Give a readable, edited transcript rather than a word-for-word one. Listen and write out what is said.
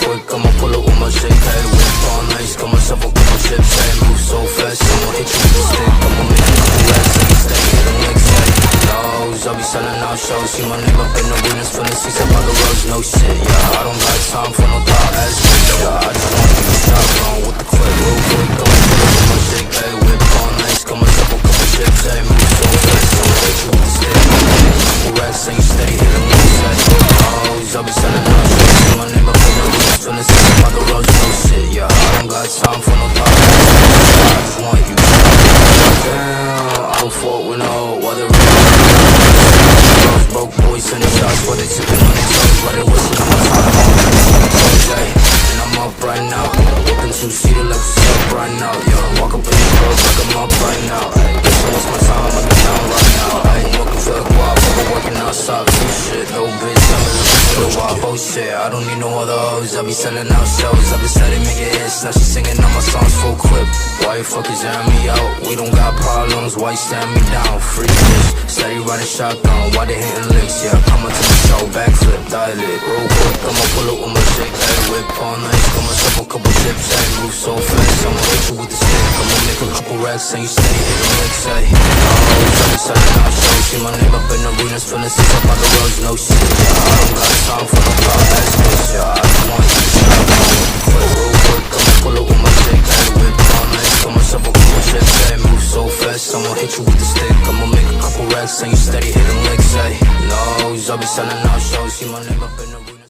quick, I'ma pull up with my shake. Hey, whip on ice, got myself a couple chips. Hey, move so fast, I'ma hit you with the stick. I'ma make a couple racks and you stay hit them licks. Hey, nose, I'll be selling out shows. See my name up in the winners from the seats up on the roads. No shit, yeah, I don't got time for no thought ass shit. Yeah, I just want you to shotgun with the clip real quick. I'ma pull up with my shake. Hey, whip on ice, got myself a couple chips. Hey, move so fast, I'ma hit you with the stick. I'ma make a couple racks and you stay hit them licks. Hey, nose, I'll be selling out shows. See my name up in the winners from the seats up on the roads. No shit, yeah, I don't got time for no thought ass shit. Yeah, I just want you to shotgun. Damn, I don't fuck with no other broke boys sending shots while they sipping on their toes, while they whistling on my top. And I'm up right now, walking two-seater like what's up right now. Yeah, walk up in the club like I'm up right now. Guess what's my time, I'll be down right now. I ain't looking for the guap, I've been working outside, some shit. No bitch, I'm looking for the wop. Oh shit, I don't need no other hoes. I be selling out shows, I been selling making hits. Now she singing all my songs full clip. Why you fuckers airing me out? We don't got problems, why you stand me down? Free bitch, steady riding shotgun, why they hitting licks? Yeah, coming to the show, backflip, dial it, real quick. I'ma pull up with my shake, hey, whip on ice, got myself a couple chips, hey, move so fast, I'ma hit you with the stick. I'ma make a couple racks and you steady hitting licks, hey. Oh, I'm selling out shows, see my name up in the arenas, feeling seats up on the roads, no shit. Yeah, I don't got time for no thought ass bitch. Yeah, I just want you to stop, real quick. I'ma pull up with my shake, hey, whip on ice, got myself a couple chips, hey, move so fast, I'ma hit you with the stick. I'ma make a couple racks and you steady hitting licks, hey. I'll be selling out shows, see my name